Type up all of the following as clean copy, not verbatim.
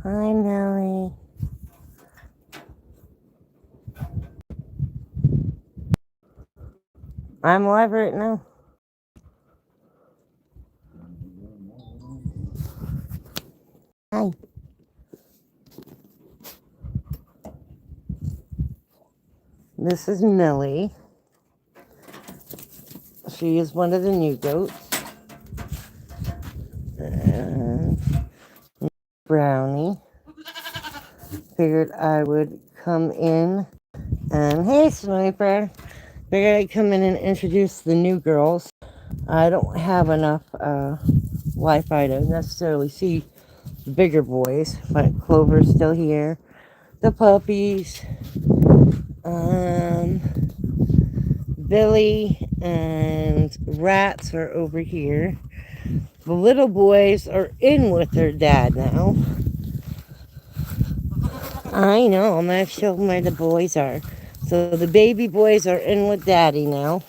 Hi, Millie. I'm live right now. Hi. This is Millie. She is one of the new goats. And Brownie. Figured I would come in and, hey, Sniper. Figured I'd come in and introduce the new girls. I don't have enough Wi-Fi to necessarily see the bigger boys, but Clover's still here. The puppies. Billy and Rats are over here. The little boys are in with their dad now. I know, I'm going to show them where the boys are. So the baby boys are in with daddy now.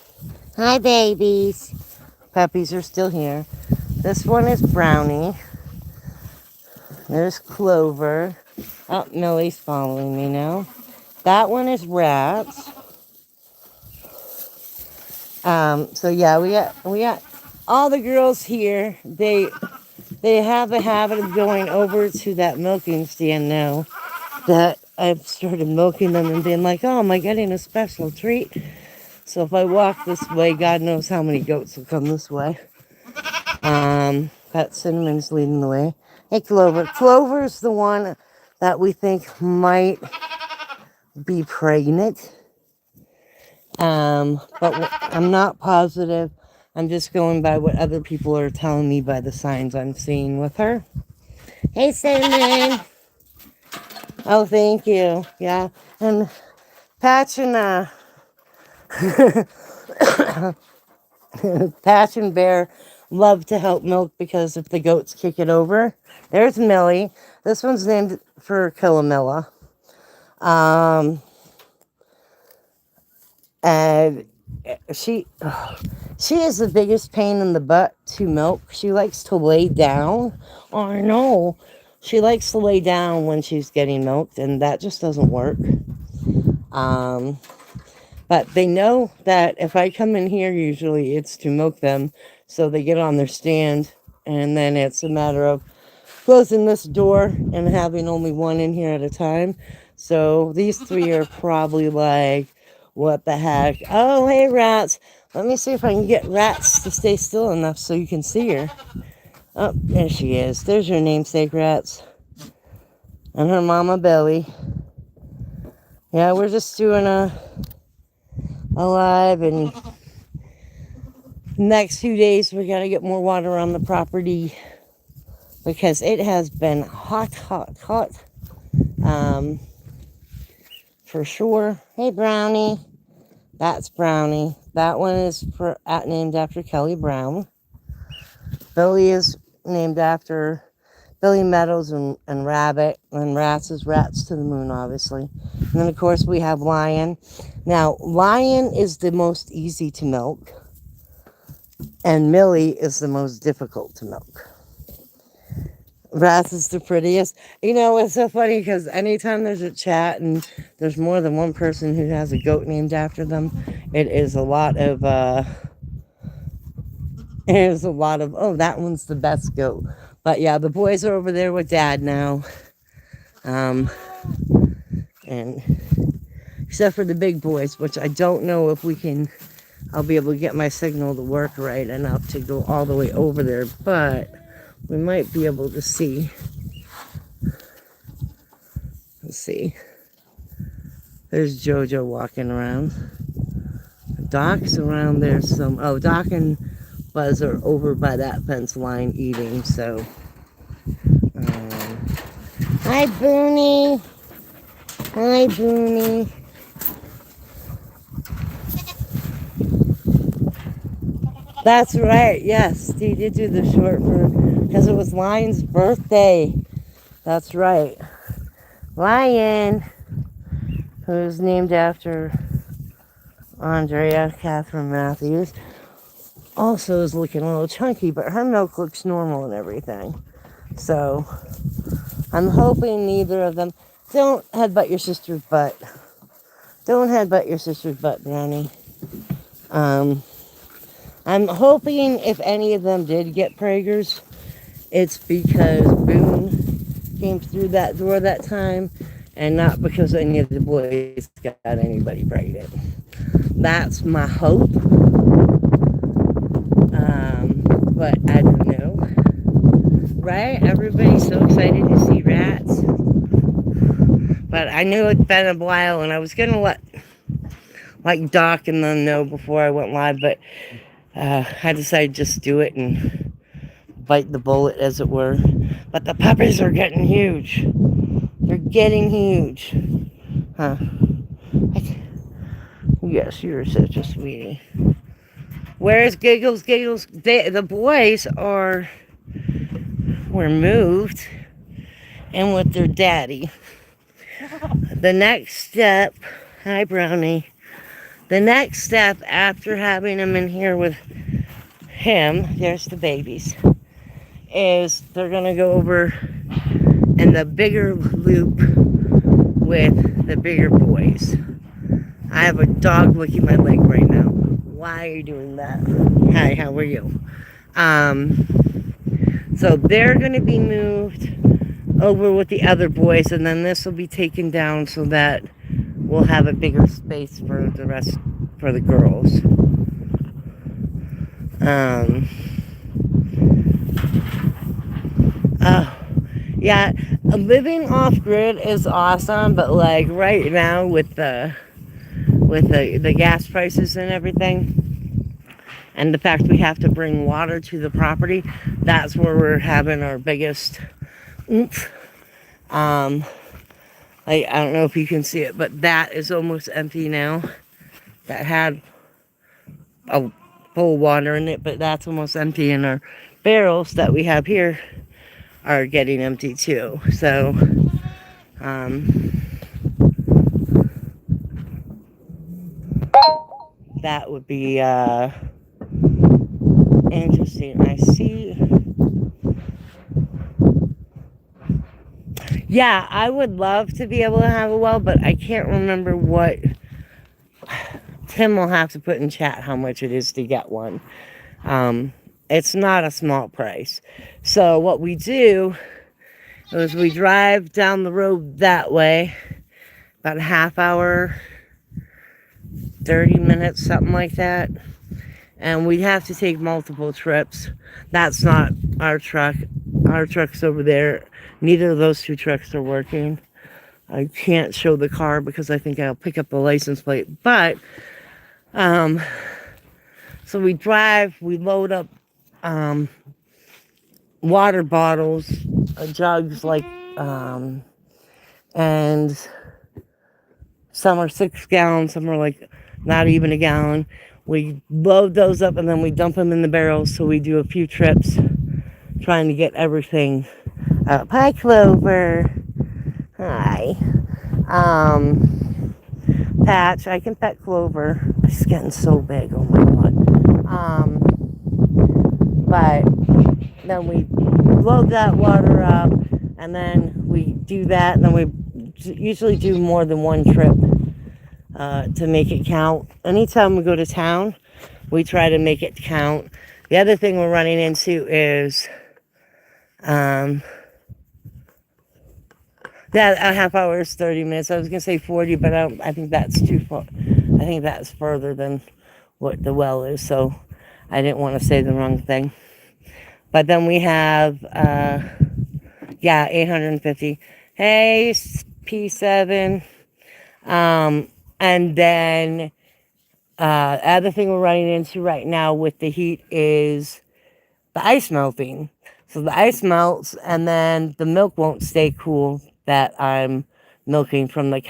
Hi, babies. Puppies are still here. This one is Brownie. There's Clover. Oh, Millie's following me now. That one is Rats. So yeah, we got all the girls here. They have a habit of going over to that milking stand now that I've started milking them and being like, oh, am I getting a special treat? So if I walk this way, God knows how many goats will come this way. That Cinnamon's leading the way. Hey, Clover. Clover's the one that we think might be pregnant. But I'm not positive. I'm just going by what other people are telling me by the signs I'm seeing with her. Hey, Cinnamon. Oh, thank you. Yeah. And Patch and Patch and Bear love to help milk because if the goats kick it over. There's Millie. This one's named for Killamilla. And she is the biggest pain in the butt to milk. She likes to lay down. Oh, I know. She likes to lay down when she's getting milked, and that just doesn't work. But they know that if I come in here, usually it's to milk them. So they get on their stand, and then it's a matter of closing this door and having only one in here at a time. So these three are probably like, what the heck? Oh, hey, Rats. Let me see if I can get Rats to stay still enough so you can see her. Oh, there she is. There's your namesake, Rats. And her mama, Billy. Yeah, we're just doing a live, and next few days we got to get more water on the property because it has been hot. For sure. Hey, Brownie. That's Brownie. That one is named after Kelly Brown. Billy is named after Billy Meadows and Rabbit. And Rats is Rats to the Moon, obviously. And then, of course, we have Lion. Now, Lion is the most easy to milk. And Millie is the most difficult to milk. Rats is the prettiest. You know, it's so funny because anytime there's a chat and there's more than one person who has a goat named after them, it is a lot of, oh, that one's the best goat. But yeah, the boys are over there with Dad now. And except for the big boys, which I don't know if I'll be able to get my signal to work right enough to go all the way over there, but we might be able to see. Let's see. There's Jojo walking around. Doc's around there some. Oh, Doc and Buzz are over by that fence line eating, so. Hi, Booney. Hi, Booney. That's right, yes. He did do the short because it was Lion's birthday. That's right. Lion, who's named after Andrea Catherine Matthews, also is looking a little chunky, but her milk looks normal and everything. So, I'm hoping neither of them. Don't headbutt your sister's butt. Don't headbutt your sister's butt, Brownie. Um, I'm hoping if any of them did get Prager's, it's because Boone came through that door that time and not because any of the boys got anybody pregnant. That's my hope. But I don't know. Right? Everybody's so excited to see rats. But I knew it'd been a while and I was going to let like Doc and them know before I went live, but I decided to just do it and bite the bullet, as it were. But the puppies are getting huge. They're getting huge. Huh. Yes, you're such a sweetie. Where's Giggles? Giggles? The boys were moved and with their daddy. The next step, hi Brownie. The next step after having them in here with him, there's the babies, is they're gonna go over in the bigger loop with the bigger boys. I have a dog licking my leg right now. Why are you doing that? Hi, how are you? So they're gonna be moved over with the other boys, and then this will be taken down so that we'll have a bigger space for the rest, for the girls. Yeah, living off grid is awesome, but like right now with the gas prices and everything, and the fact we have to bring water to the property, that's where we're having our biggest oomph. I don't know if you can see it, but that is almost empty now. That had a full water in it, but that's almost empty, and our barrels that we have here are getting empty too. So that would be interesting. I see. Yeah, I would love to be able to have a well, but I can't remember what. Tim will have to put in chat how much it is to get one. It's not a small price. So what we do is we drive down the road that way, about a half hour, 30 minutes, something like that. And we have to take multiple trips. That's not our truck. Our truck's over there. Neither of those two trucks are working. I can't show the car because I think I'll pick up the license plate. But, so we drive, we load up water bottles, jugs, like, and some are 6 gallons, some are like not even a gallon. We load those up and then we dump them in the barrels. So we do a few trips trying to get everything up. Hi, Clover. Hi. Patch, I can pet Clover. It's getting so big, oh my god. But then we load that water up, and then we do that, and then we usually do more than one trip to make it count. Anytime we go to town, we try to make it count. The other thing we're running into is that a half hour is 30 minutes. I was going to say 40, but I think that's too far. I think that's further than what the well is, so I didn't want to say the wrong thing. But then we have, 850. Hey, P7. And then other thing we're running into right now with the heat is the ice melting. So the ice melts, and then the milk won't stay cool that I'm milking from the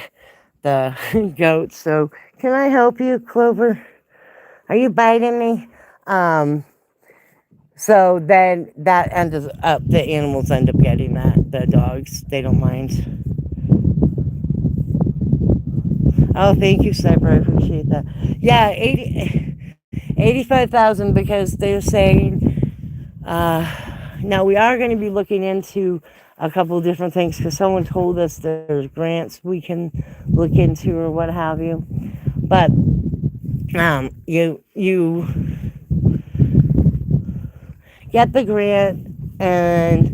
goats. So can I help you, Clover? Are you biting me? So then that ends up, the animals end up getting that. The dogs, they don't mind. Oh, thank you, Cyber. I appreciate that. Yeah, 85,000 because they're saying, now we are going to be looking into a couple different things because someone told us there's grants we can look into or what have you. But you get the grant and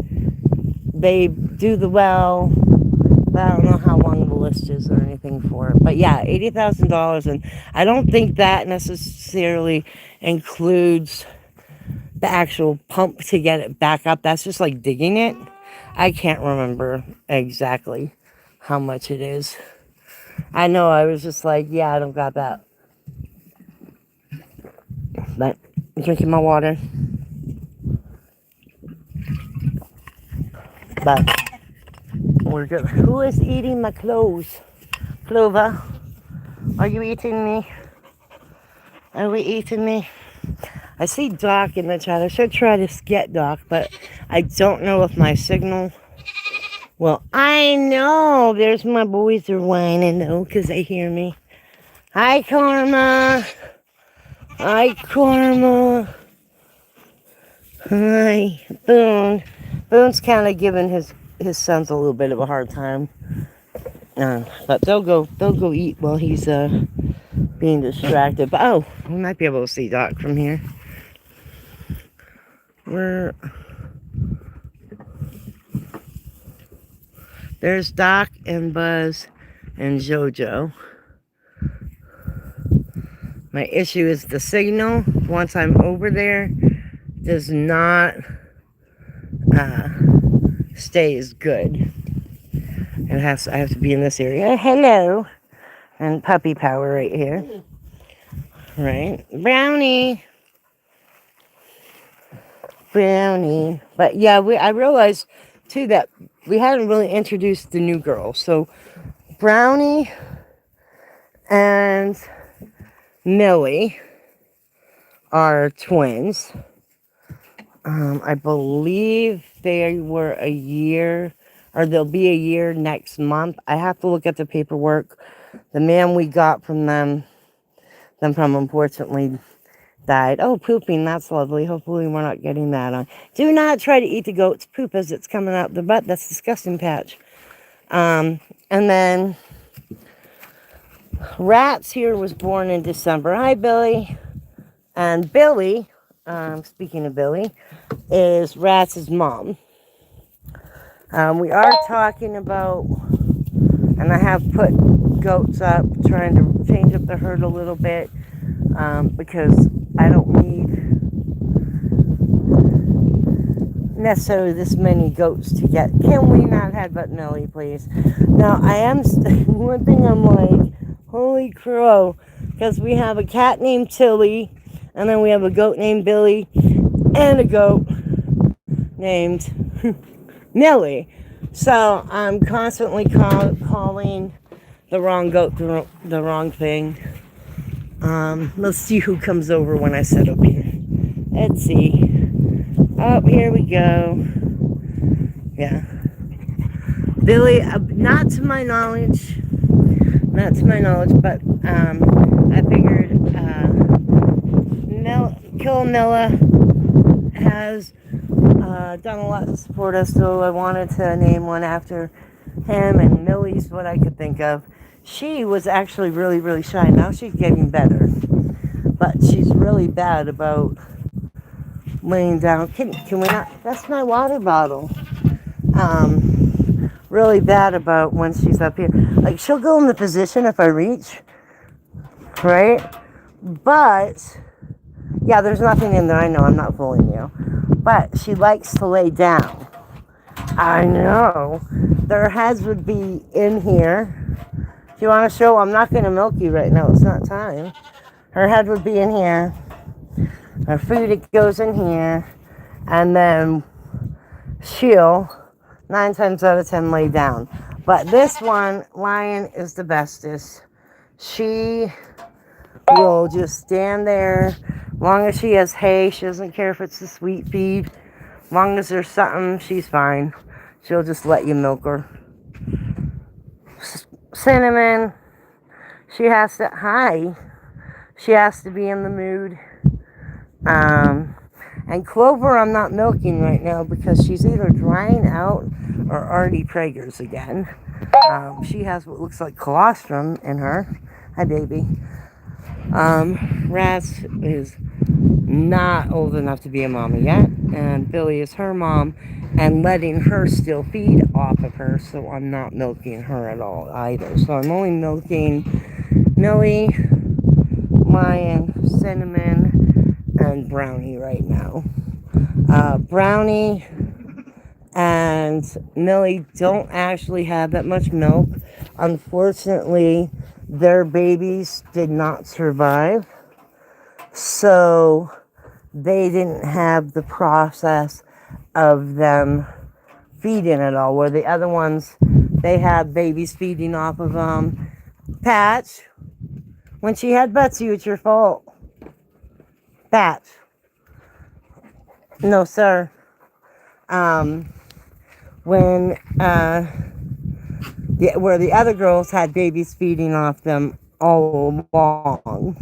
they do the well. I don't know how long the list is or anything for it. But yeah, $80,000. And I don't think that necessarily includes the actual pump to get it back up. That's just like digging it. I can't remember exactly how much it is. I know I was just like, yeah, I don't got that. But I'm drinking my water. But we're good. Who is eating my clothes? Clover, are you eating me? Are we eating me? I see Doc in the chat. I should try to get Doc, but I don't know if my signal... Well, I know. There's my boys are whining, though, because they hear me. Hi, Karma. Hi, Karma. Hi, Boone. Boone's kind of giving his sons a little bit of a hard time. But they'll go eat while he's being distracted. But oh, we might be able to see Doc from here. There's Doc and Buzz and JoJo. My issue is the signal. Once I'm over there, does not stay as good. I have to be in this area. Hello, and puppy power right here. Right, Brownie. But yeah, I realized too that we hadn't really introduced the new girl. So Brownie and Millie are twins. I believe they were a year, or they'll be a year next month. I have to look at the paperwork. The man we got from them from unfortunately died. Oh, pooping, that's lovely. Hopefully we're not getting that on. Do not try to eat the goat's poop as it's coming out the butt. That's disgusting, Patch. And then Rats here was born in December. Hi, Billy. And Billy, speaking of Billy, is Rats' mom. We are talking about, and I have put goats up, trying to change up the herd a little bit, because I don't need necessarily this many goats to get. Can we not headbutt Millie, please? Now, I am, one thing I'm like, holy crow, because we have a cat named Tilly, and then we have a goat named Billy, and a goat named Millie. So I'm constantly calling the wrong goat the wrong thing. Let's see who comes over when I set up here. Let's see. Oh, here we go. Yeah. Billy, not to my knowledge, but I figured Killamilla has done a lot to support us, so I wanted to name one after him, and Millie's what I could think of. She was actually really, really shy. Now she's getting better, but she's really bad about laying down. Can we not? That's my water bottle. Really bad about when she's up here. Like, she'll go in the position if I reach, right? But yeah, there's nothing in there. I know, I'm not fooling you. But she likes to lay down. I know. Their heads would be in here. If you want to show, I'm not going to milk you right now. It's not time. Her head would be in here. Her food, it goes in here. And then she'll, 9 times out of 10, lay down. But this one, Lion, is the bestest. She will just stand there. As long as she has hay, she doesn't care if it's a sweet feed. As long as there's something, she's fine. She'll just let you milk her. Cinnamon, she has to be in the mood. And Clover I'm not milking right now because she's either drying out or already preggers again. She has what looks like colostrum in her. Hi, baby. Raz is not old enough to be a mommy yet, and Billy is her mom, and letting her still feed off of her, so I'm not milking her at all either. So I'm only milking Millie, Lion, Cinnamon, and Brownie right now. Brownie and Millie don't actually have that much milk. Unfortunately, their babies did not survive, so they didn't have the process of them feeding at all. Where the other ones, they had babies feeding off of them. Patch, when she had Betsy, it's your fault. Patch. No, sir. When where the other girls had babies feeding off them all along.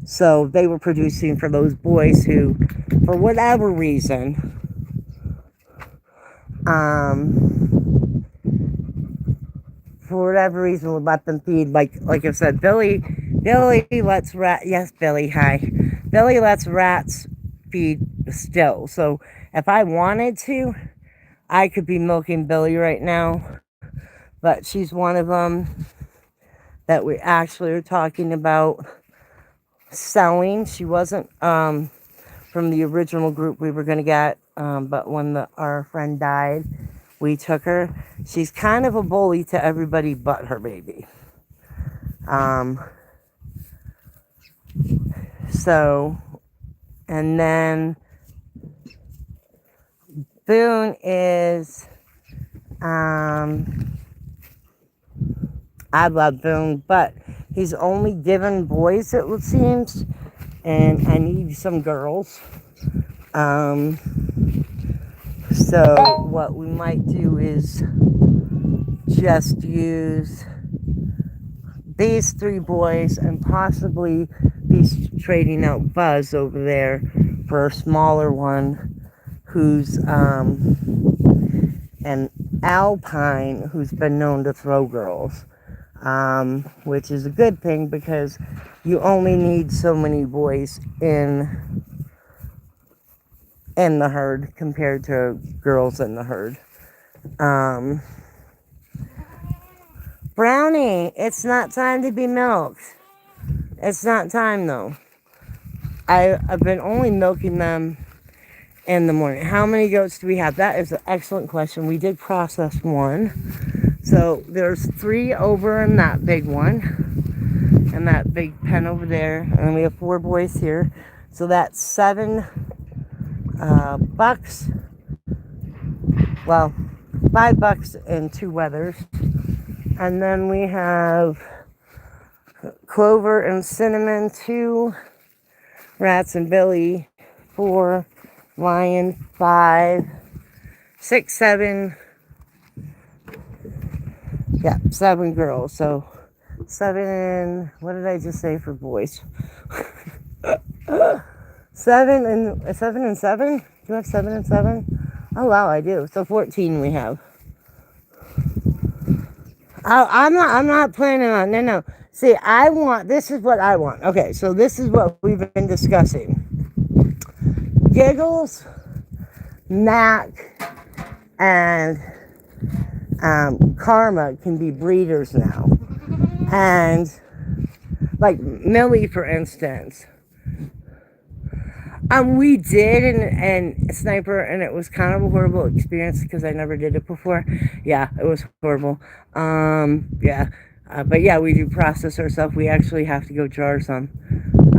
So they were producing for those boys who, for whatever reason, would let them feed. Like I said, Billy lets yes, Billy, hi. Billy lets rats feed still. So if I wanted to, I could be milking Billy right now. But she's one of them that we actually are talking about selling. She wasn't from the original group we were going to get, but when our friend died, we took her. She's kind of a bully to everybody but her baby. So, and then Boone is, I love Boone, but he's only given boys, it seems, and I need some girls. So what we might do is just use these 3 boys and possibly be trading out Buzz over there for a smaller one who's an Alpine who's been known to throw girls, which is a good thing because you only need so many boys in the herd compared to girls in the herd. Brownie, it's not time to be milked. It's not time though. I've been only milking them in the morning. How many goats do we have? That is an excellent question. We did process 1. So there's 3 over in that big one. And that big pen over there. And then we have 4 boys here. So that's 7 bucks. Well, 5 bucks and 2 wethers. And then we have Clover and Cinnamon, 2. Rats and Billy, 4. Lion, 5. 6, 7. Yeah, 7 girls. So 7. What did I just say for boys? 7 and 7. Do you have 7 and 7? Oh wow, I do. So 14 we have. I'm not planning on. No. See, this is what I want. Okay, so this is what we've been discussing. Giggles, Mac, and Karma can be breeders now. And like Millie, for instance. We did and Sniper, and it was kind of a horrible experience because I never did it before. Yeah, it was horrible. Yeah. But yeah, we do process ourselves. We actually have to go jar some.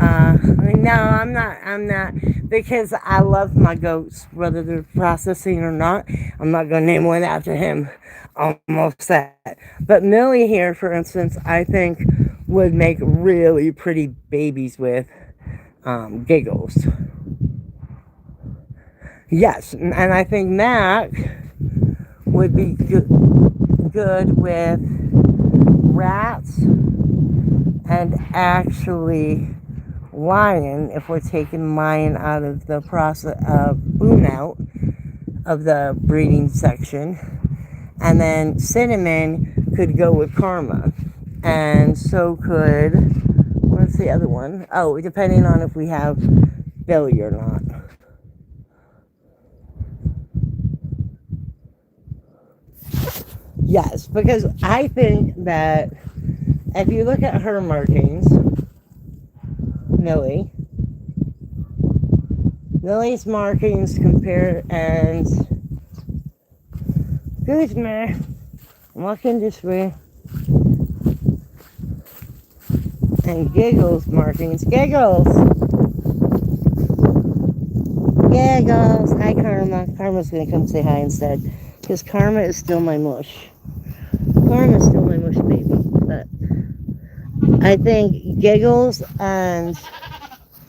No, I'm not, because I love my goats, whether they're processing or not. I'm not going to name one after him. Almost that. But Millie here, for instance, I think would make really pretty babies with Giggles. Yes, and I think Mac would be good with rats and actually Lion, if we're taking Lion out of the process of Boom out of the breeding section. And then Cinnamon could go with Karma. And so could, what's the other one? Oh, depending on if we have Billy or not. Yes, because I think that if you look at her markings, Lily's markings compare and excuse me, I'm walking this way. And Giggles markings. Giggles! Giggles! Hi, Karma. Karma's gonna come say hi instead. Because Karma is still my mush. Karma's still my mush baby. But I think Giggles and...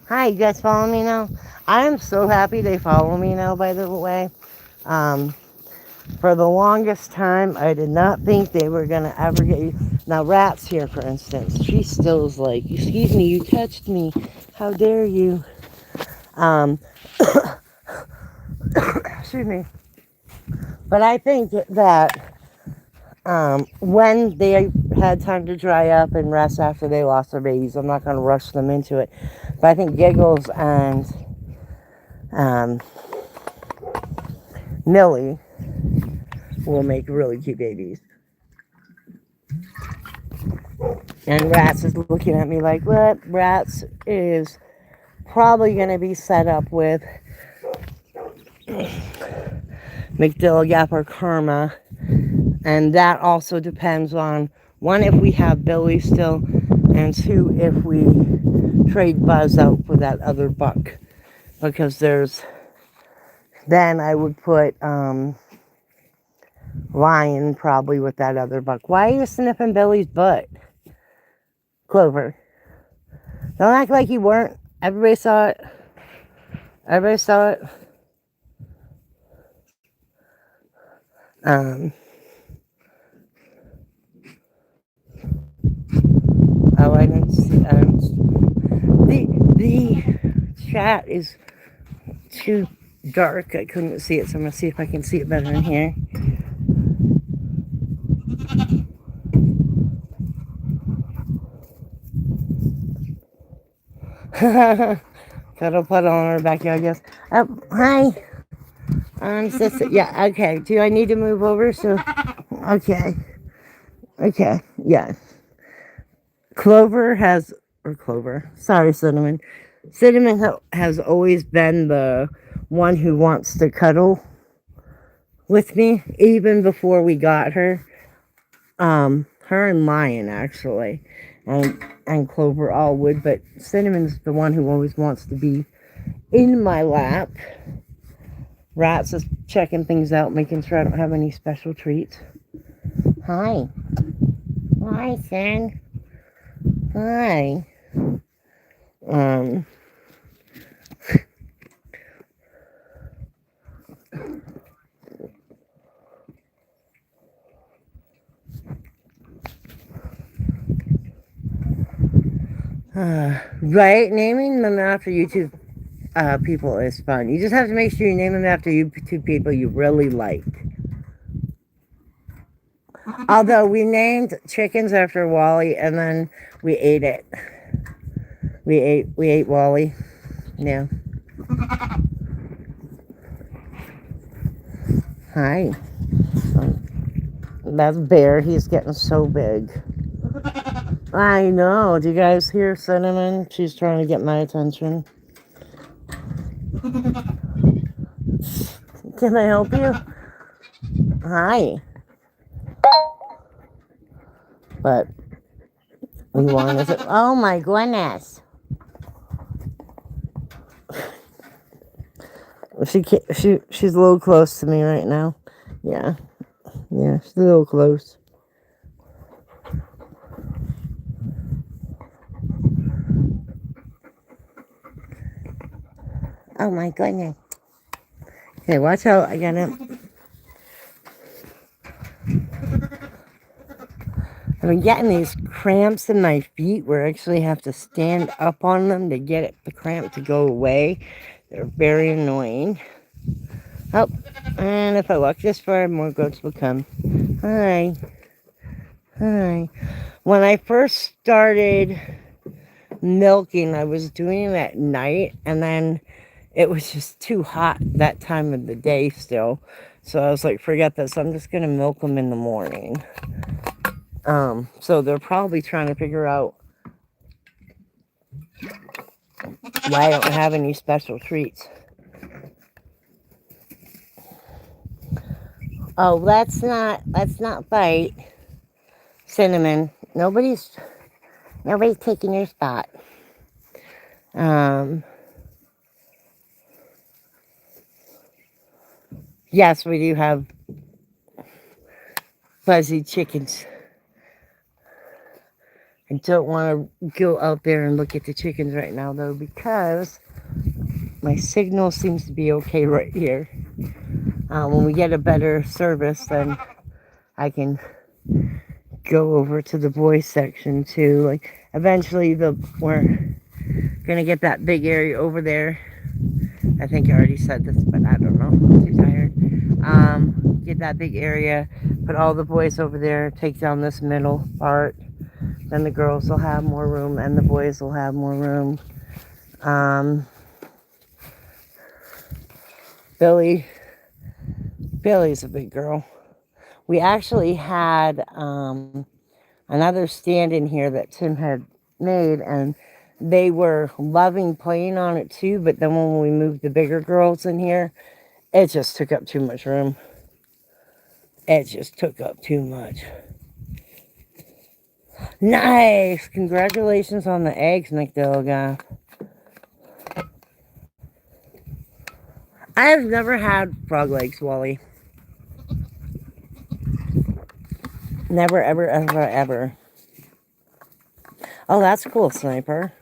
Hi, you guys follow me now? I am so happy they follow me now, by the way. For the longest time, I did not think they were going to ever get you. Now, Rat's here, for instance. She still is like, excuse me, you touched me. How dare you? Excuse me. But I think that when they had time to dry up and rest after they lost their babies, I'm not going to rush them into it. But I think Giggles and Millie will make really cute babies. And Rats is looking at me like, what? Rats is probably going to be set up with McDill, Gap, or Karma. And that also depends on, one, if we have Billy still, and two, if we trade Buzz out for that other buck. Because then I would put Lion probably with that other buck. Why are you sniffing Billy's butt? Clover. Don't act like you weren't. Everybody saw it. Everybody saw it. Oh, I didn't see. The chat is too dark. I couldn't see it, so I'm gonna see if I can see it better in here. Cuddle puddle on her backyard, yes. Hi. Sister. Yeah, okay. Do I need to move over? So, okay. Okay, yeah. Clover, sorry, Cinnamon. Cinnamon has always been the one who wants to cuddle with me, even before we got her. Her and Lion, actually. And Clover all would, but Cinnamon's the one who always wants to be in my lap. Rats is checking things out, making sure I don't have any special treats. Hi. Hi, Sin. Hi. Right? Naming them after YouTube people is fun. You just have to make sure you name them after YouTube people you really like. Although we named chickens after Wally, and then we ate it. We ate Wally. Yeah. Hi. That's Bear. He's getting so big. I know. Do you guys hear Cinnamon? She's trying to get my attention. Can I help you? Hi. But we wanted to. Oh my goodness. She's a little close to me right now. Yeah. Yeah, she's a little close. Oh my goodness. Okay, watch out. I got it. And I'm getting these cramps in my feet where I actually have to stand up on them to get the cramp to go away. They're very annoying. Oh, and if I walk this far, more goats will come. Hi. Hi. When I first started milking, I was doing it at night, and then it was just too hot that time of the day still. So I was like, forget this. I'm just going to milk them in the morning. So they're probably trying to figure out why I don't have any special treats. Oh, let's not fight, Cinnamon. Nobody's taking your spot. Yes, we do have fuzzy chickens. I don't want to go out there and look at the chickens right now, though, because my signal seems to be okay right here. When we get a better service, then I can go over to the boys section too. Like, eventually, we're gonna get that big area over there. I think I already said this, but I don't know. I'm too tired. Get that big area, put all the boys over there, take down this middle part. Then the girls will have more room, and the boys will have more room. Billy's a big girl. We actually had another stand in here that Tim had made, and they were loving playing on it too, but then when we moved the bigger girls in here, it just took up too much room. It just took up too much. Nice! Congratulations on the eggs, McDilligan. I have never had frog legs, Wally. Never, ever, ever, ever. Oh, that's cool, Sniper.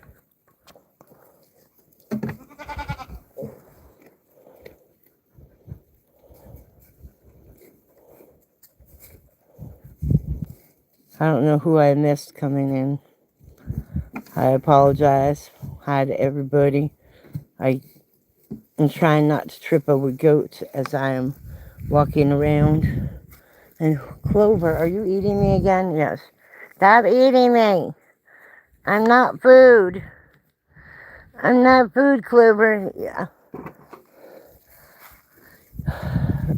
I don't know who I missed coming in. I apologize. Hi to everybody. I am trying not to trip over goats as I am walking around. And Clover, are you eating me again? Yes. Stop eating me. I'm not food. I'm not food, Clover. Yeah.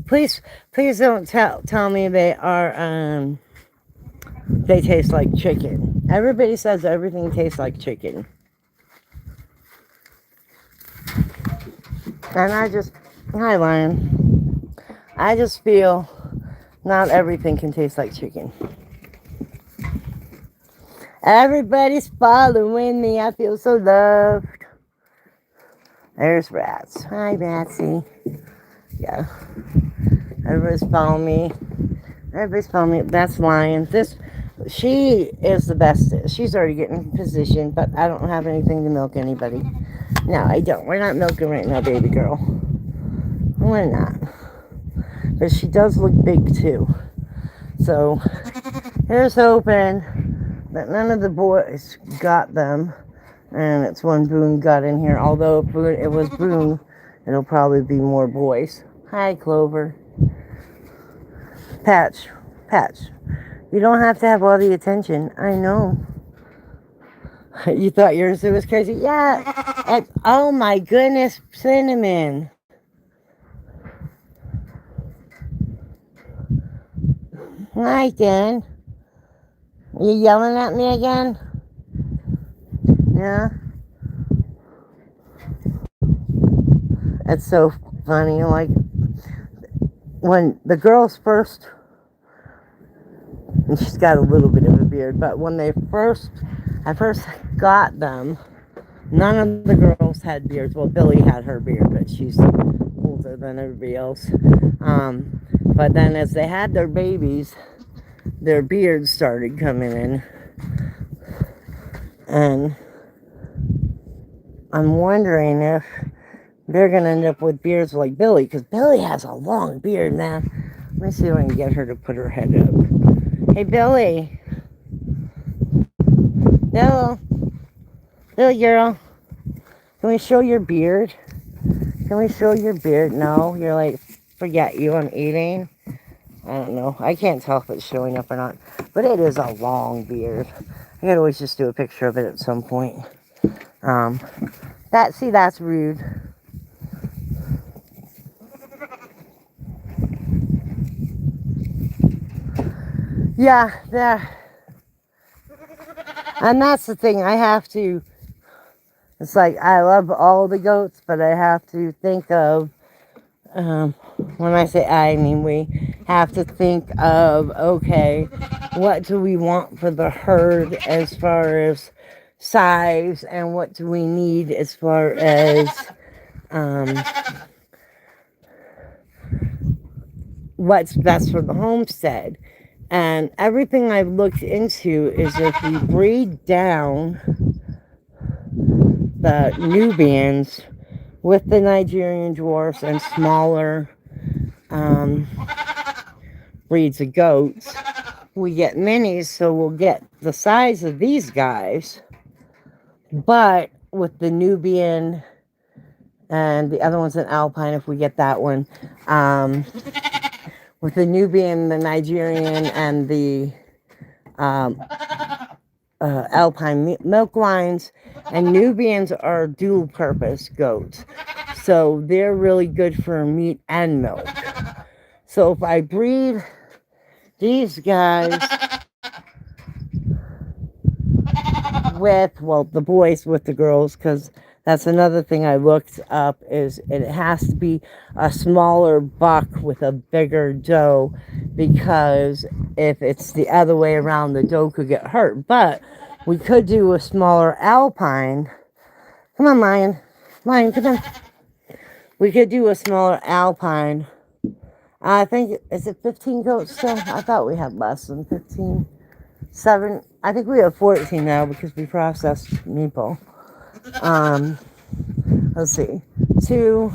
Please don't tell me they are, they taste like chicken. Everybody says everything tastes like chicken. And hi, Lion. I just feel not everything can taste like chicken. Everybody's following me. I feel so loved. There's Rats. Hi, Ratsy. Yeah. Everybody's following me. That's Lion. She is the best. She's already getting in position, but I don't have anything to milk anybody. No, I don't. We're not milking right now, baby girl. We're not. But she does look big, too. So, here's hoping that none of the boys got them. And it's one Boone got in here. Although if it was Boone, it'll probably be more boys. Hi, Clover. Patch. You don't have to have all the attention. I know. You thought yours was crazy? Yeah. Oh my goodness, Cinnamon. Hi, Dan. You yelling at me again? Yeah. It's so funny. Like, when the girls first, and she's got a little bit of a beard, but when I first got them, none of the girls had beards. Well, Billy had her beard, but she's older than everybody else. But then as they had their babies, their beards started coming in. And I'm wondering if they're going to end up with beards like Billy, because Billy has a long beard, man. Let me see if I can get her to put her head up. Hey, Billy. Bill. Bill, girl. Can we show your beard? Can we show your beard? No, you're like, forget you, I'm eating. I don't know. I can't tell if it's showing up or not. But it is a long beard. I could always just do a picture of it at some point. That's rude. Yeah. And that's the thing. It's like, I love all the goats, but I have to think of, when I say I mean we have to think of, okay, what do we want for the herd as far as size, and what do we need as far as what's best for the homestead. And everything I've looked into is if we breed down the Nubians with the Nigerian dwarfs and smaller breeds of goats, we get minis, so we'll get the size of these guys, but with the Nubian and the other one's an Alpine, if we get that one, with the Nubian, the Nigerian, and the Alpine milk lines. And Nubians are dual purpose goats, so they're really good for meat and milk. So if I breed these guys with, well, the boys with the girls, because that's another thing I looked up, is it has to be a smaller buck with a bigger doe, because if it's the other way around, the doe could get hurt. But we could do a smaller Alpine. Come on, Lion. Lion, come on. We could do a smaller Alpine. I think, is it 15 goats still? I thought we had less than 15. 7. I think we have 14 now because we processed meeple. Let's see. 2,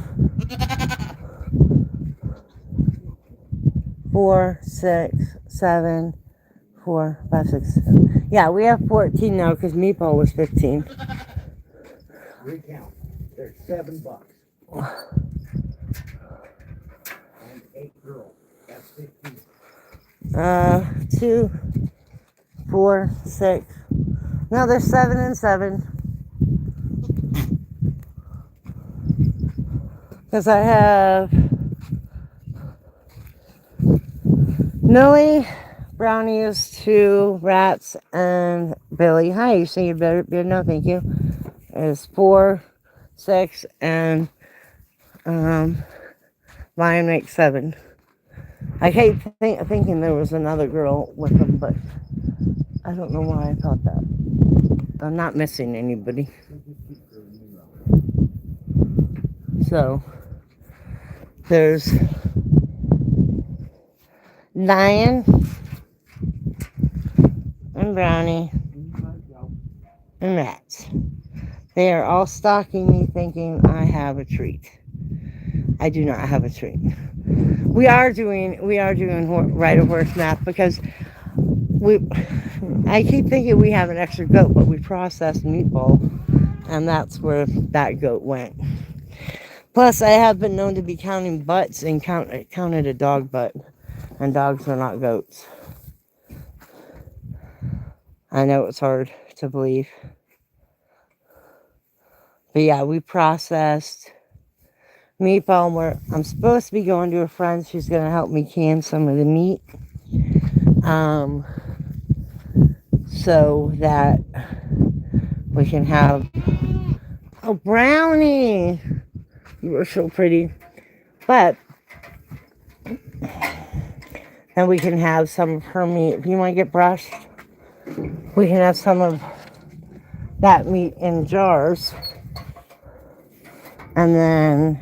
4, 6, 7, 4, 5, 6, 7. Yeah, we have 14 now because meeple was 15. Recount. There's 7 bucks. And 8 girls. That's 15. 2, 4, 6. No, there's 7 and 7. Because I have Millie, Brownie is 2, Rats, and Billy. Hi, you say you better no, thank you. Is 4, 6, and Lion makes 7. I keep thinking there was another girl with them, but I don't know why I thought that. I'm not missing anybody. So there's Lion and Brownie and Rats. They are all stalking me, thinking I have a treat. I do not have a treat. We are doing ride a horse math, because I keep thinking we have an extra goat, but we processed meatball, and that's where that goat went. Plus, I have been known to be counting butts and counted a dog butt, and dogs are not goats. I know it's hard to believe. But yeah, we processed meatball, where I'm supposed to be going to a friend. She's going to help me can some of the meat. So that we can have... Oh, Brownie! You were so pretty. But then we can have some of her meat. If you want to get brushed, we can have some of that meat in jars. And then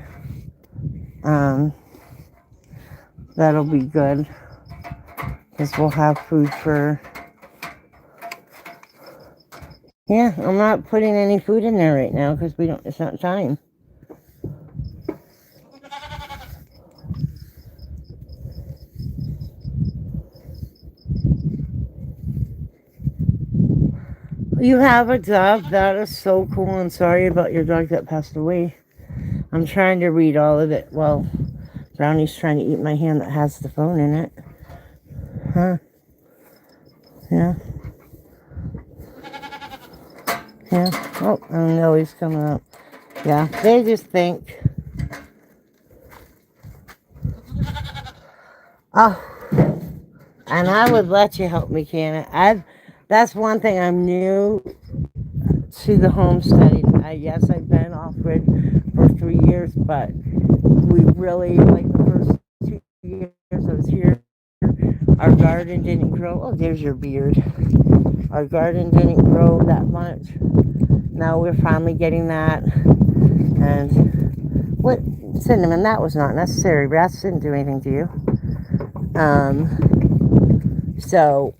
that'll be good, because we'll have food for... Yeah, I'm not putting any food in there right now because it's not time. You have a dog? That is so cool. I'm sorry about your dog that passed away. I'm trying to read all of it. Well, Brownie's trying to eat my hand that has the phone in it. Huh? Yeah. Yeah. Oh, and Millie's coming up. Yeah, they just think, oh, and I would let you help me, Cannon. That's one thing I'm new to the homesteading. Yes, I've been off grid for 3 years, but we really, like the first 2 years I was here, our garden didn't grow. Oh, there's your beard. Our garden didn't grow that much. Now we're finally getting that. And what, Cinnamon, that was not necessary. Rats didn't do anything to you. So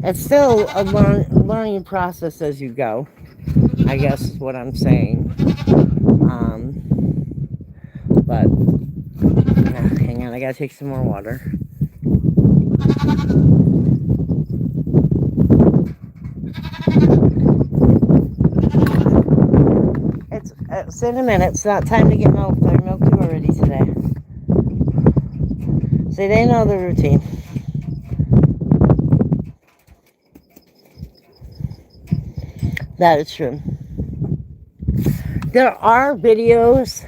it's still a learning process as you go, I guess is what I'm saying. But hang on, I gotta take some more water. It's in a minute. It's not time to get milked. I milked you already today. See, they know the routine. That is true. There are videos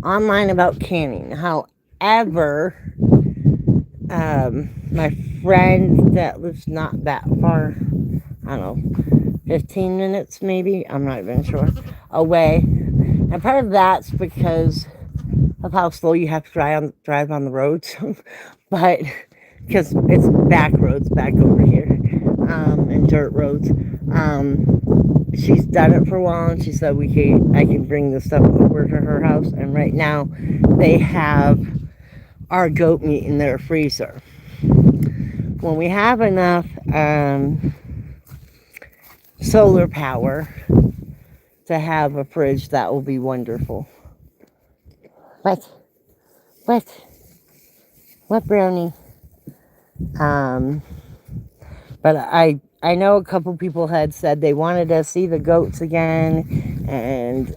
online about canning. However, my friend that lives not that far, I don't know, 15 minutes maybe, I'm not even sure, away. And part of that's because of how slow you have to drive on the roads. But because it's back roads back over here, and dirt roads. She's done it for a while, and she said I can bring the stuff over to her house. And right now, they have our goat meat in their freezer. When we have enough solar power to have a fridge, that will be wonderful. What, Brownie? But I know a couple people had said they wanted to see the goats again and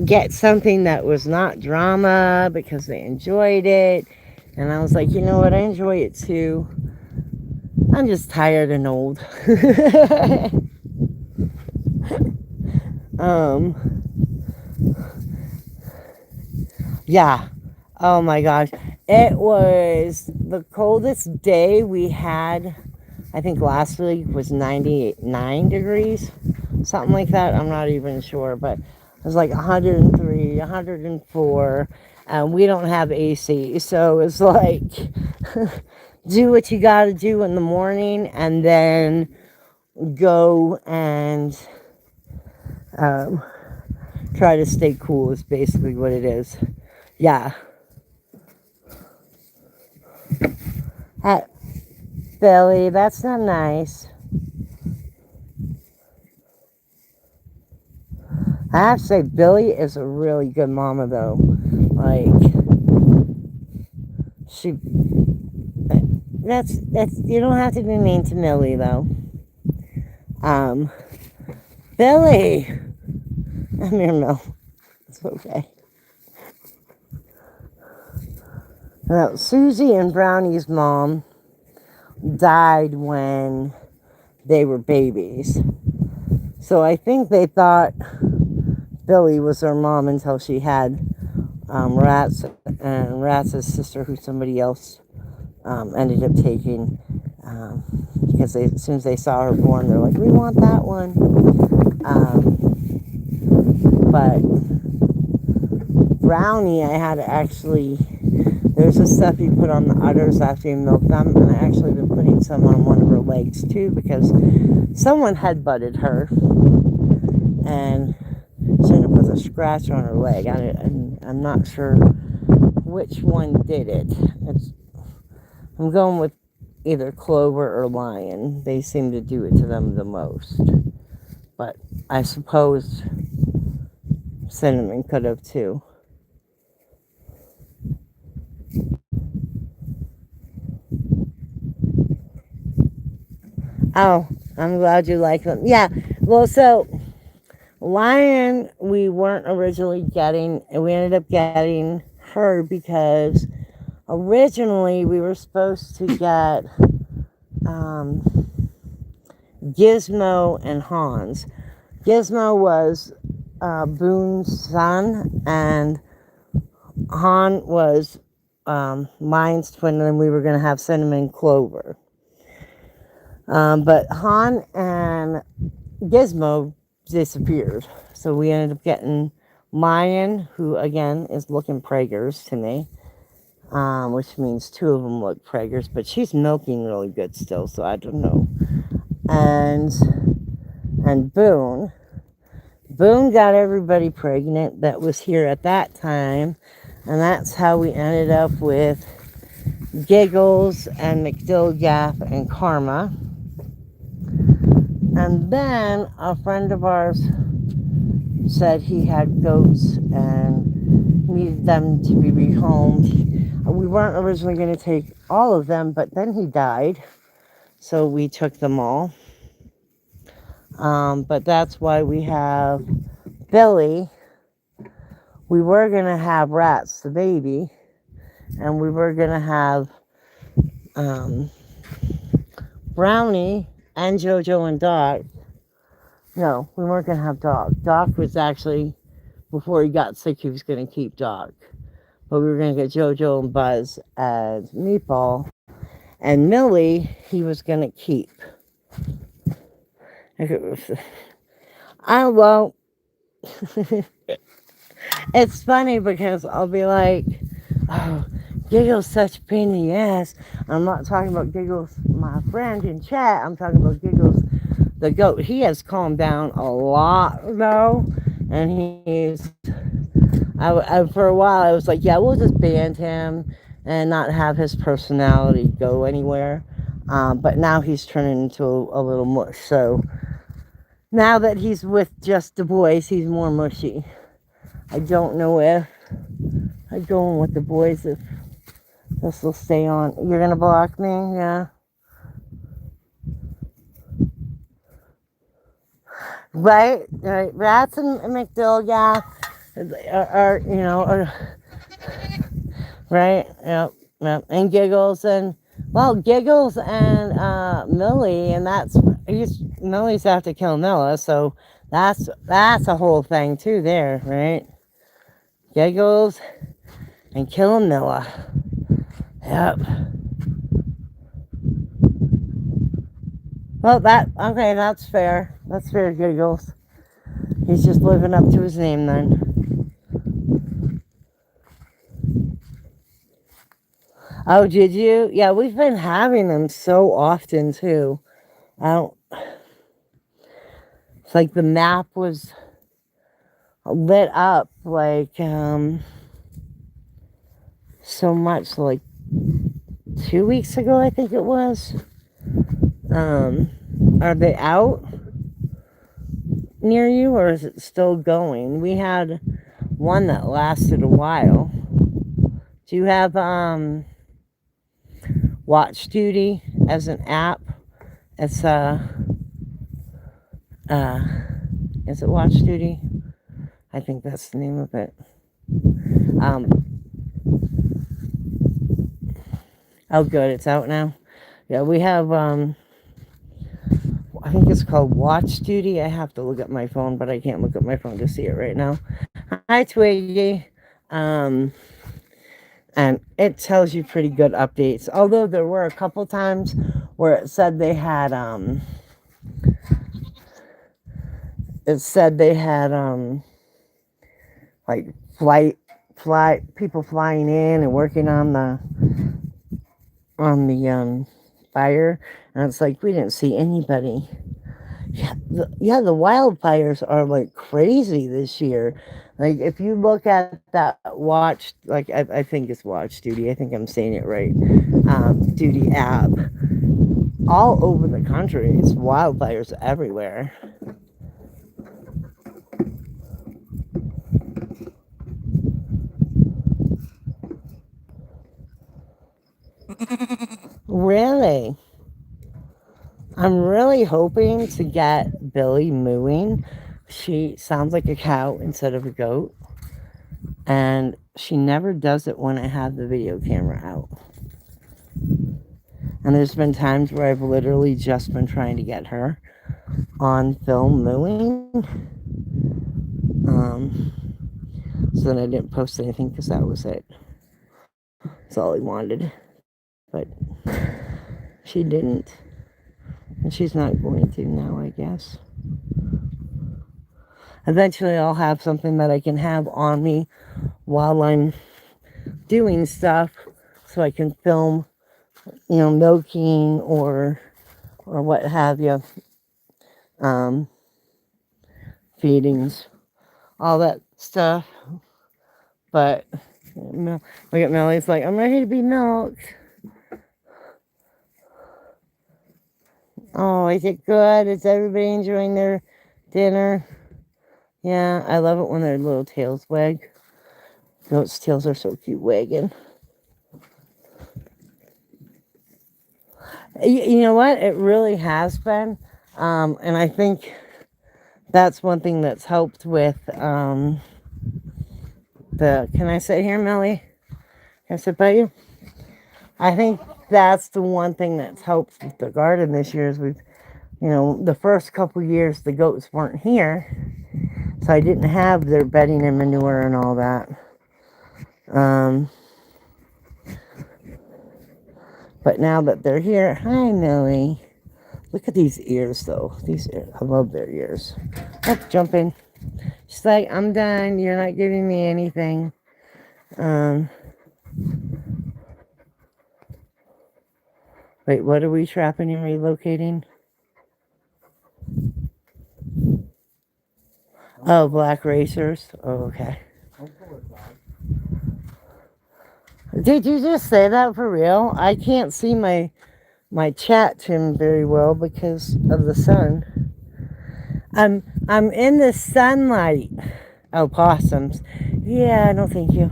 get something that was not drama because they enjoyed it. And I was like, you know what? I enjoy it too. I'm just tired and old. Yeah. Oh my gosh. It was the coldest day we had, I think last week was 99 degrees. Something like that. I'm not even sure. But it was like 103, 104. And we don't have AC. So it's like, do what you got to do in the morning and then go and try to stay cool is basically what it is. Yeah. Billy, that's not nice. I have to say, Billy is a really good mama, though. Like, that's, you don't have to be mean to Millie, though. Billy! I'm here, Mill. It's okay. Now, Susie and Brownie's mom died when they were babies. So I think they thought Billy was their mom until she had Rats and Rats' sister, who somebody else ended up taking. Because as soon as they saw her born, they're like, we want that one. But Brownie, I had to actually, there's a stuff you put on the udders after you milk them, and I actually been putting some on one of her legs too, because someone had butted her and she ended up with a scratch on her leg. I'm not sure which one did it. I'm going with either Clover or Lion. They seem to do it to them the most. But I suppose Cinnamon could have too. Oh, I'm glad you like them. Yeah. Well, so Lion, we weren't originally getting, we ended up getting her because originally we were supposed to get um, Gizmo and Hans. Gizmo was Boone's son, and Han was Lion's twin, and we were going to have Cinnamon Clover. But Han and Gizmo disappeared. So we ended up getting Mayan, who again is looking preggers to me, which means two of them look preggers, but she's milking really good still, so I don't know. And Boone. Boone got everybody pregnant that was here at that time, and that's how we ended up with Giggles and McDillgaff and Karma. And then a friend of ours said he had goats and needed them to be rehomed. We weren't originally going to take all of them, but then he died, so we took them all. But that's why we have Billy. We were going to have Rats, the baby, and we were going to have Brownie and JoJo and Doc. No, we weren't going to have Doc. Doc was actually, before he got sick, he was going to keep Doc. But we were going to get JoJo and Buzz as Meatball. And Millie, he was going to keep. Well, it's funny because I'll be like, oh, Giggle's such a pain in the ass. I'm not talking about Giggles, my friend in chat. I'm talking about Giggles, the goat. He has calmed down a lot, though. And for a while, I was like, yeah, we'll just ban him and not have his personality go anywhere. But now he's turning into a little mush. So now that he's with just the boys, he's more mushy. I don't know if I go in with the boys, if this will stay on. You're going to block me? Yeah. Right? Rats and McDill, yeah. Are right? Yep. And Giggles and, well, Giggles and Millie, and Millie's have to kill Nilla, so that's a whole thing too there, right? Giggles and killing Nilla. Yep. Well, that's fair. That's fair, Giggles. He's just living up to his name then. Oh, did you? Yeah, we've been having them so often too. It's like the map was lit up like so much, like 2 weeks ago, I think it was. Are they out near you, or is it still going? We had one that lasted a while. Do you have Watch Duty as an app? It's is it Watch Duty? I think that's the name of it. Oh good, it's out now. Yeah, we have I think it's called Watch Duty. I have to look at my phone, but I can't look at my phone to see it right now. Hi, Twiggy. And it tells you pretty good updates. Although there were a couple times where it said they had like people flying in and working on the fire, and it's like we didn't see anybody. Yeah, the wildfires are like crazy this year. Like if you look at that watch, like I think it's Watch Duty. I think I'm saying it right. Duty app. All over the country, it's wildfires everywhere. Really? I'm really hoping to get Billy mooing. She sounds like a cow instead of a goat. And she never does it when I have the video camera out. And there's been times where I've literally just been trying to get her on film mooing. So then I didn't post anything because that was it. That's all he wanted. But she didn't. And she's not going to now, I guess. Eventually I'll have something that I can have on me while I'm doing stuff so I can film, milking or what have you. Feedings, all that stuff. But look at Melly's like, I'm ready to be milked. Oh, is it good? Is everybody enjoying their dinner? Yeah, I love it when their little tails wag. Goats' tails are so cute wagging. You know what? It really has been. And I think that's one thing that's helped with can I sit here, Melly? Can I sit by you? I think that's the one thing that's helped with the garden this year is the first couple years the goats weren't here, so I didn't have their bedding and manure and all that. But now that they're here, hi Millie. Look at these ears though. These ears, I love their ears. Oh, jump in. She's like, I'm done. You're not giving me anything. Wait, what are we trapping and relocating? Oh, black racers. Oh, okay. Did you just say that for real? I can't see my chat Tim very well because of the sun. I'm in the sunlight. Oh, possums. Yeah, no thank you.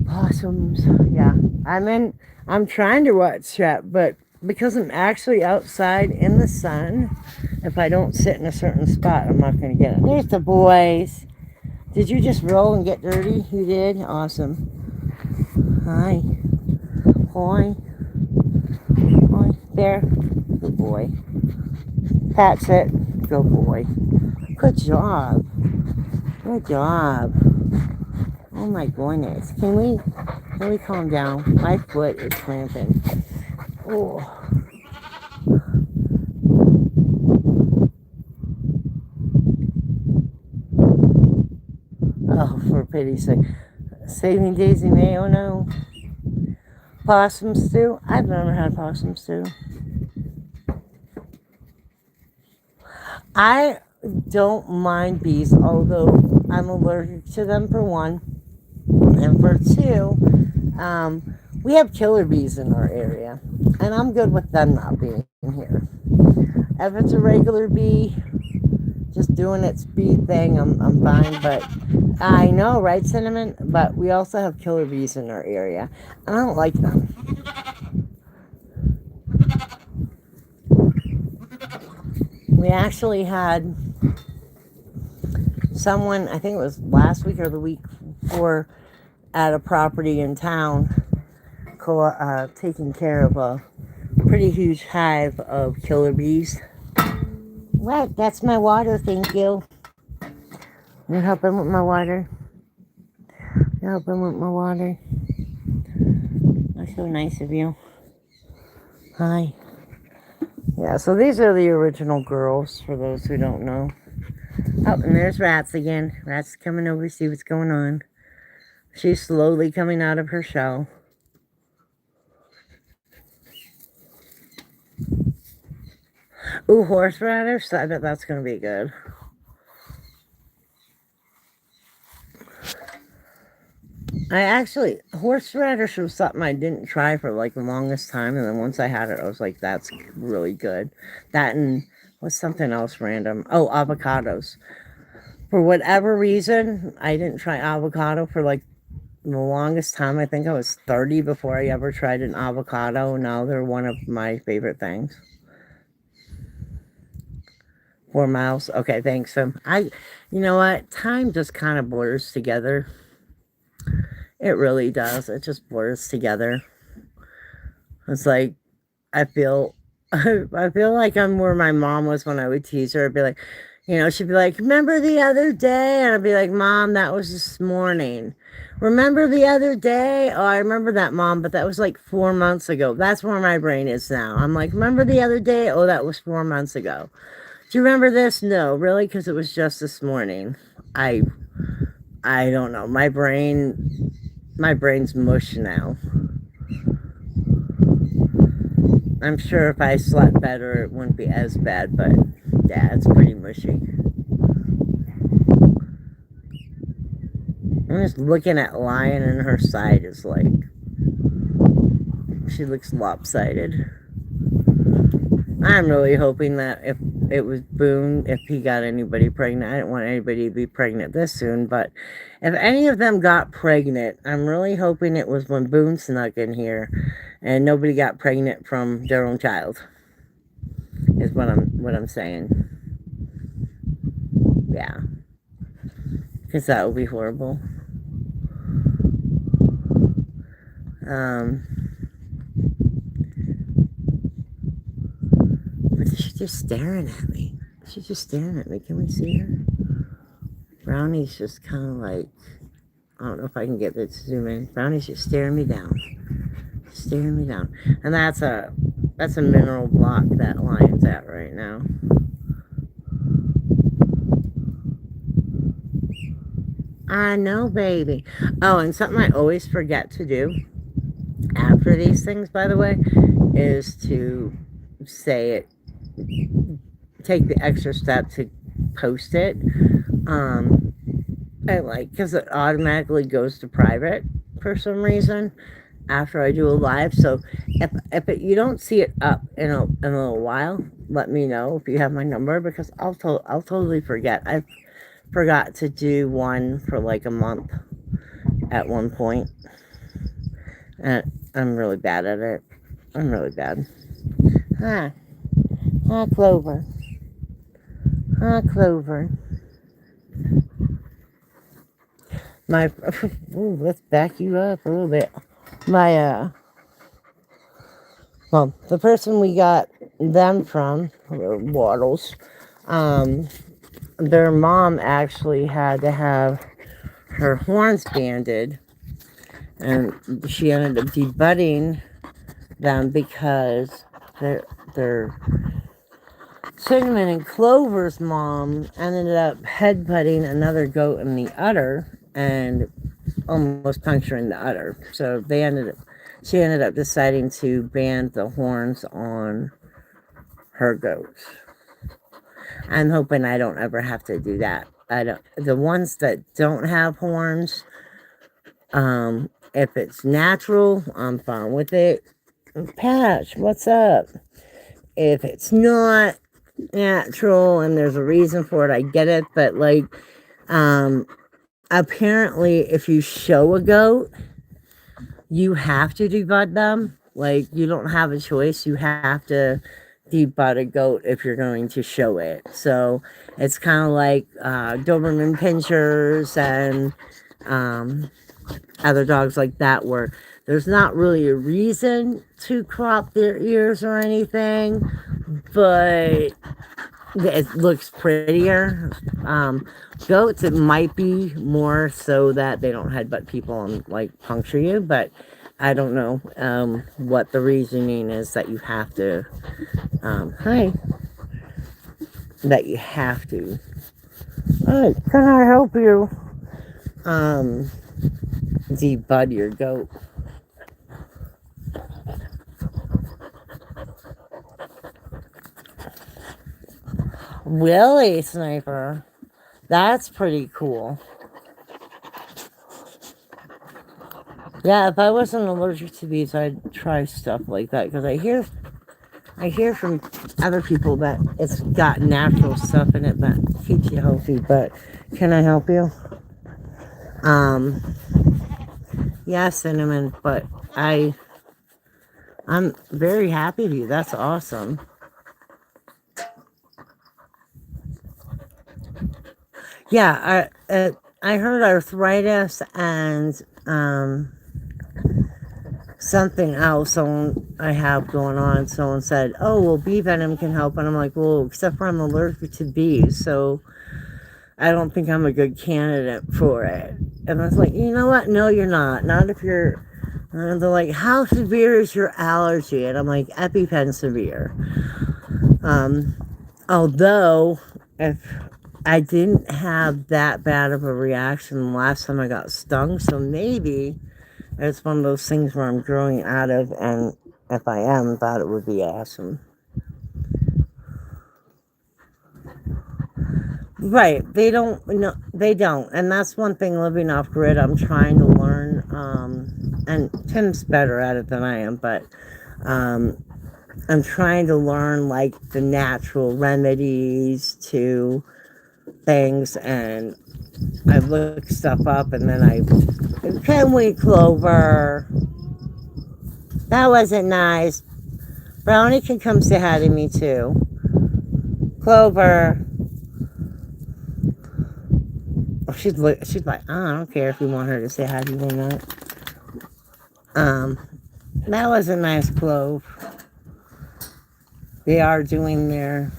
Possums. Yeah. I'm trying to watch chat, but because I'm actually outside in the sun, if I don't sit in a certain spot, I'm not going to get it. There's the boys. Did you just roll and get dirty? You did? Awesome. Hi. Hi. Hi. There. Good boy. That's it. Good boy. Good job. Good job. Oh my goodness. Can we calm down? My foot is cramping. Oh. Oh, for pity's sake. Saving Daisy May, oh no. Possum stew? I've never had possum stew. I don't mind bees, although I'm allergic to them for one. And for two, we have killer bees in our area. And I'm good with them not being here. If it's a regular bee, just doing its bee thing, I'm fine. But I know, right, Cinnamon? But we also have killer bees in our area. And I don't like them. We actually had someone, I think it was last week or the week before, at a property in town, taking care of a pretty huge hive of killer bees. What? That's my water, thank you. You're helping with my water? You're helping with my water? That's so nice of you. Hi. Yeah, so these are the original girls, for those who don't know. Oh, and there's Rats again. Rats coming over to see what's going on. She's slowly coming out of her shell. Ooh, horseradish? I bet that's going to be good. Horseradish was something I didn't try for like the longest time, and then once I had it, I was like, that's really good. That and what's something else random? Oh, avocados. For whatever reason, I didn't try avocado for like the longest time, I think I was 30 before I ever tried an avocado. Now they're one of my favorite things. 4 miles. Okay, thanks. You know what? Time just kind of blurs together. It really does. It just blurs together. It's like, I feel, I feel like I'm where my mom was when I would tease her. I'd be like, she'd be like, remember the other day? And I'd be like, Mom, that was this morning. Remember the other day? Oh, I remember that, Mom, but that was like 4 months ago. That's where my brain is now. I'm like, remember the other day? Oh, that was 4 months ago. Do you remember this? No, really? Because it was just this morning. I don't know. My brain's mush now. I'm sure if I slept better, it wouldn't be as bad, but yeah, it's pretty mushy. I'm just looking at Lion, and her side is like, she looks lopsided. I'm really hoping that if it was Boone, if he got anybody pregnant, I didn't want anybody to be pregnant this soon, but if any of them got pregnant, I'm really hoping it was when Boone snuck in here and nobody got pregnant from their own child, is what I'm saying. Yeah. Because that would be horrible. But she's just staring at me. She's just staring at me. Can we see her? Brownie's just kind of like, I don't know if I can get it to zoom in. Brownie's just staring me down. Staring me down. And that's a mineral block that Lion's at right now. I know, baby. Oh, and something I always forget to do after these things, by the way, is to say it, take the extra step to post it. Because it automatically goes to private for some reason after I do a live. So if you don't see it up in a little while, let me know if you have my number, because I'll totally forget. I forgot to do one for like a month at one point, and I'm really bad at it. I'm really bad. Hi, Clover. Hi, Clover. Let's back you up a little bit. The person we got them from, Waddles, their mom actually had to have her horns banded, and she ended up debudding them because their Cinnamon and Clover's mom ended up headbutting another goat in the udder and almost puncturing the udder. So she ended up deciding to band the horns on her goats. I'm hoping I don't ever have to do that. The ones that don't have horns, if it's natural, I'm fine with it. Patch, what's up? If it's not natural and there's a reason for it, I get it. But apparently if you show a goat, you have to debud them. Like, you don't have a choice. You have to debud a goat if you're going to show it. So it's kind of like Doberman pinchers and other dogs like that, where there's not really a reason to crop their ears or anything, but it looks prettier. Goats, it might be more so that they don't headbutt people and like puncture you, but I don't know what the reasoning is that you have to that you have to. Hey, can I help you debud your goat? Really, Sniper? That's pretty cool. Yeah, if I wasn't allergic to bees, I'd try stuff like that, because I hear from other people that it's got natural stuff in it that keeps you healthy. But can I help you? Yeah, Cinnamon, but I'm very happy with you. That's awesome. Yeah, I heard arthritis and something else I have going on. Someone said, "Oh, well, bee venom can help," and I'm like, "Well, except for I'm allergic to bees, so I don't think I'm a good candidate for it." And I was like, "You know what? No, you're not. Not if you're." And they're like, "How severe is your allergy?" And I'm like, "EpiPen severe." Um, Although, if I didn't have that bad of a reaction the last time I got stung, so maybe it's one of those things where I'm growing out of, and if I am, thought it would be awesome. Right, they don't, no, they don't, and that's one thing living off grid I'm trying to learn, and Tim's better at it than I am, but um, I'm trying to learn, like, the natural remedies to things, and I look stuff up, and then can we clover? That wasn't nice. Brownie can come say hi to me too. Clover. Oh, she's like, oh, I don't care if you want her to say hi to you or not. That wasn't nice, Clove. They are doing their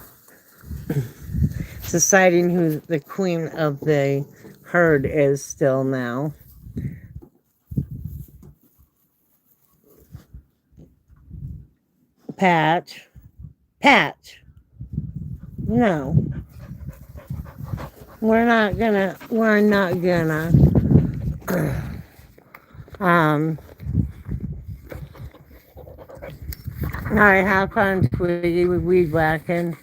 deciding who the queen of the herd is still now. Patch. Patch. No. We're not gonna. Alright, have fun, Twiggy, with weed whacking.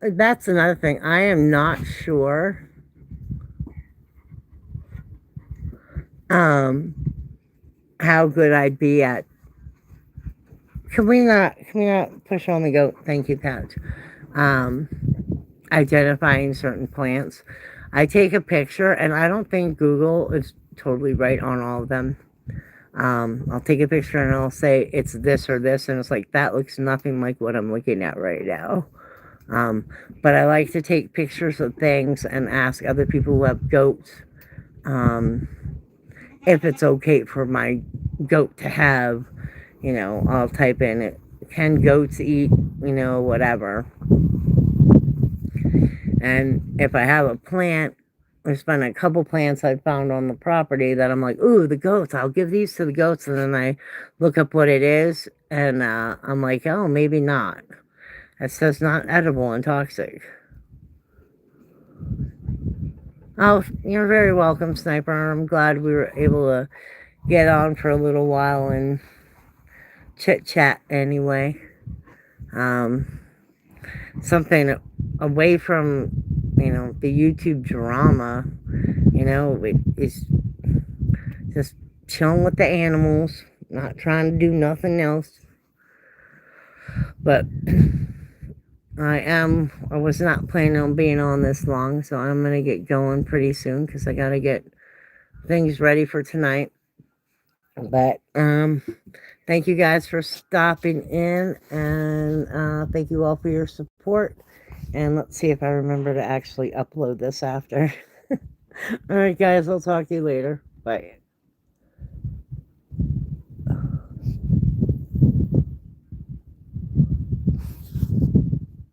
That's another thing. I am not sure how good I'd be at. Can we not push on the goat? Thank you, Pat. Identifying certain plants. I take a picture, and I don't think Google is totally right on all of them. I'll take a picture and I'll say it's this or this, and it's like, that looks nothing like what I'm looking at right now. But I like to take pictures of things and ask other people who have goats if it's okay for my goat to have, I'll type in it, can goats eat, whatever. And if I have a plant, there's been a couple plants I found on the property that I'm like, ooh, the goats, I'll give these to the goats. And then I look up what it is, and I'm like, oh, maybe not. It says not edible and toxic. Oh, you're very welcome, Sniper. I'm glad we were able to get on for a little while and chit-chat anyway. Something away from, the YouTube drama, it's just chilling with the animals, not trying to do nothing else. But I was not planning on being on this long, so I'm going to get going pretty soon because I got to get things ready for tonight. But thank you guys for stopping in, and thank you all for your support. And let's see if I remember to actually upload this after. All right, guys, I'll talk to you later. Bye.